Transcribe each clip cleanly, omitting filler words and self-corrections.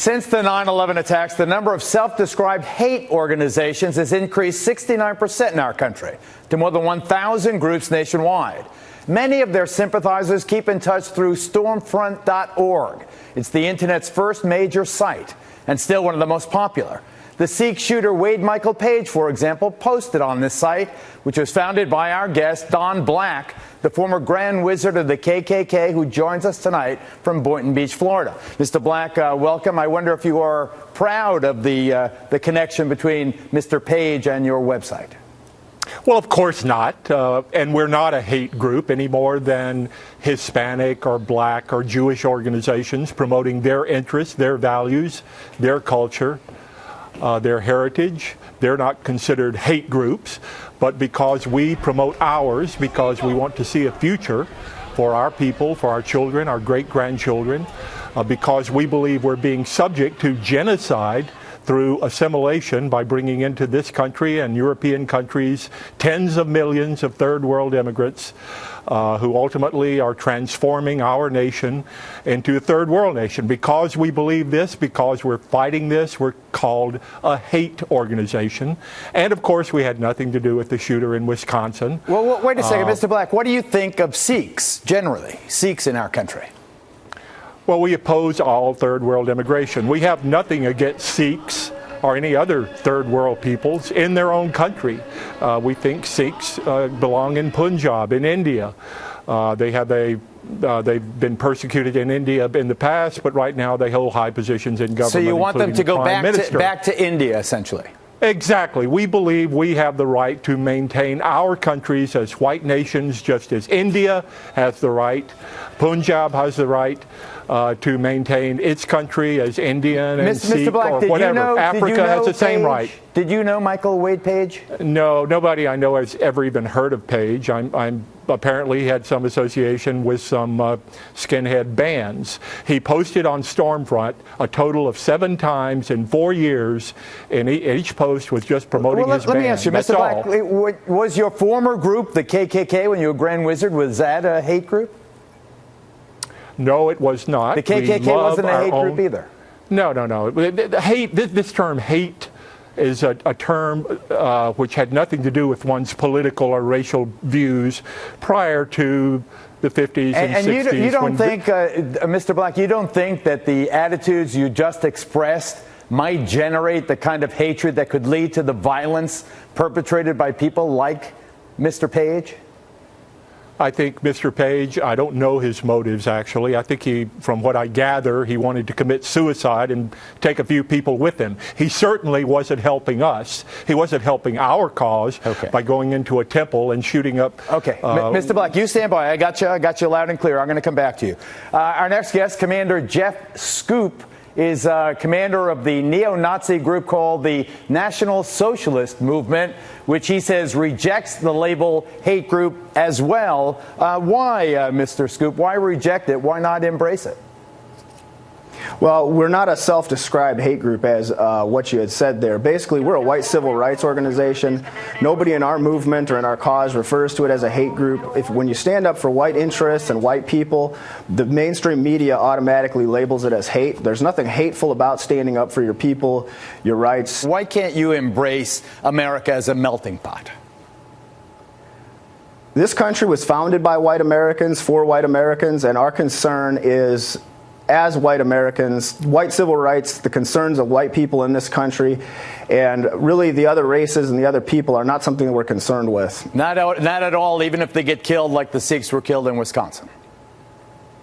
Since the 9/11 attacks, the number of self-described hate organizations has increased 69% in our country to more than 1,000 groups nationwide. Many of their sympathizers keep in touch through stormfront.org. It's the internet's first major site and still one of the most popular. The Sikh shooter Wade Michael Page, for example, posted on this site, which was founded by our guest, Don Black, the former Grand Wizard of the KKK, who joins us tonight from Boynton Beach, Florida. Mr. Black, welcome. I wonder if you are proud of the connection between Mr. Page and your website. Well, of course not. And we're not a hate group any more than Hispanic or Black or Jewish organizations promoting their interests, their values, their culture, their heritage. They're not considered hate groups, but because we promote ours, because we want to see a future for our people, for our children, our great-grandchildren, because we believe we're being subject to genocide through assimilation by bringing into this country and European countries tens of millions of third world immigrants who ultimately are transforming our nation into a third world nation. Because we believe this, because we're fighting this, we're called a hate organization. And of course, we had nothing to do with the shooter in Wisconsin. Well, wait a second, Mr. Black. What do you think of Sikhs, generally, Sikhs in our country? Well, we oppose all third world immigration. We have nothing against Sikhs or any other third world peoples in their own country. We think Sikhs belong in Punjab, in India. They've been persecuted in India in the past, but right now they hold high positions in government. So you want them to go back to India, essentially? Exactly. We believe we have the right to maintain our countries as white nations, just as India has the right, Punjab has the right to maintain its country as Indian and Sikh or whatever. Africa has the same right. Did you know Michael Wade Page? No, nobody I know has ever even heard of Page. I'm apparently had some association with some skinhead bands. He posted on Stormfront a total of 7 times in 4 years, and each post was just promoting his band. Let me ask you, Mr. Black, was your former group, the KKK, when you were Grand Wizard, was that a hate group? No, it was not. The KKK wasn't a hate group either? No. Hate, this term hate is a term which had nothing to do with one's political or racial views prior to the 50s and 60s. And you don't think, Mr. Black, you don't think that the attitudes you just expressed might generate the kind of hatred that could lead to the violence perpetrated by people like Mr. Page? I think Mr. Page, I don't know his motives, actually. I think from what I gather, he wanted to commit suicide and take a few people with him. He certainly wasn't helping us. He wasn't helping our cause by going into a temple and shooting up. Okay. Mr. Black, you stand by. I got you loud and clear. I'm going to come back to you. Our next guest, Commander Jeff Scoop, is commander of the neo-Nazi group called the National Socialist Movement, which he says rejects the label hate group as well. Why, Mr. Scoop? Why reject it? Why not embrace it? Well, we're not a self-described hate group as what you had said there. Basically, we're a white civil rights organization. Nobody in our movement or in our cause refers to it as a hate group. When you stand up for white interests and white people, the mainstream media automatically labels it as hate. There's nothing hateful about standing up for your people, your rights. Why can't you embrace America as a melting pot? This country was founded by white Americans, for white Americans, and our concern is, as white Americans, white civil rights, the concerns of white people in this country, and really the other races and the other people are not something that we're concerned with. Not at all, even if they get killed like the Sikhs were killed in Wisconsin.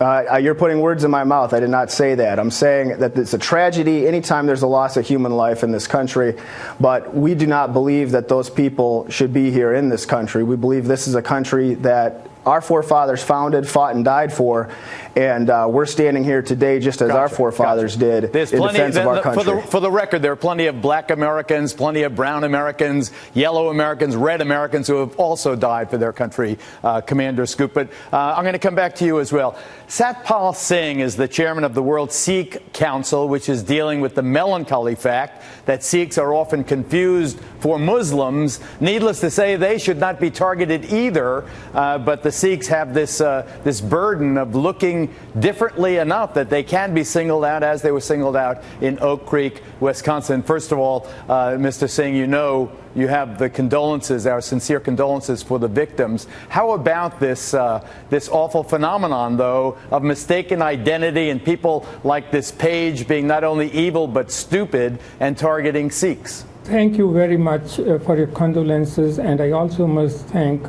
You're putting words in my mouth. I did not say that. I'm saying that it's a tragedy anytime there's a loss of human life in this country, but we do not believe that those people should be here in this country. We believe this is a country that our forefathers founded, fought, and died for, and we're standing here today just as our forefathers did in defense of our country. For the record, there are plenty of black Americans, plenty of brown Americans, yellow Americans, red Americans who have also died for their country, Commander Scoop. But I'm going to come back to you as well. Satpal Singh is the chairman of the World Sikh Council, which is dealing with the melancholy fact that Sikhs are often confused for Muslims. Needless to say, they should not be targeted either, but the the Sikhs have this burden of looking differently enough that they can be singled out as they were singled out in Oak Creek, Wisconsin. First of all, Mr. Singh, you have the condolences, our sincere condolences for the victims. How about this awful phenomenon, though, of mistaken identity and people like this page being not only evil but stupid and targeting Sikhs? Thank you very much for your condolences, and I also must thank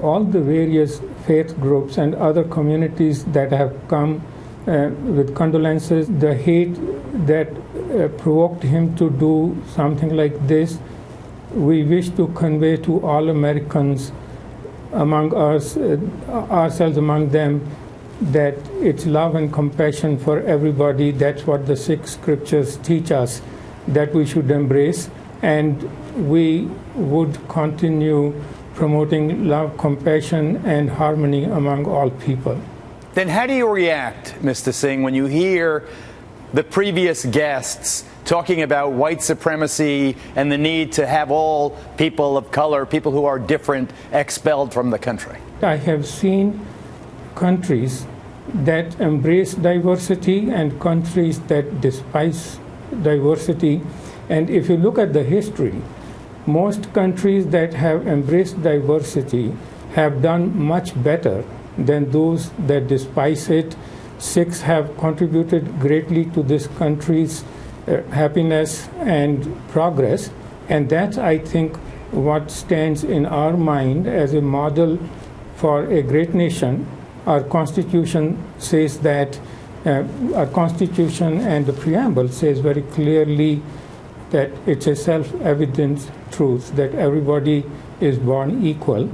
all the various faith groups and other communities that have come with condolences. The hate that provoked him to do something like this, we wish to convey to all Americans, among us, ourselves among them, that it's love and compassion for everybody. That's what the Sikh scriptures teach us, that we should embrace. And we would continue promoting love, compassion, and harmony among all people. Then how do you react, Mr. Singh, when you hear the previous guests talking about white supremacy and the need to have all people of color, people who are different, expelled from the country? I have seen countries that embrace diversity and countries that despise diversity. And if you look at the history, most countries that have embraced diversity have done much better than those that despise it. Sikhs have contributed greatly to this country's happiness and progress, and that's, I think, what stands in our mind as a model for a great nation. Our Constitution says that, our Constitution and the preamble says very clearly that it's a self-evident truth that everybody is born equal.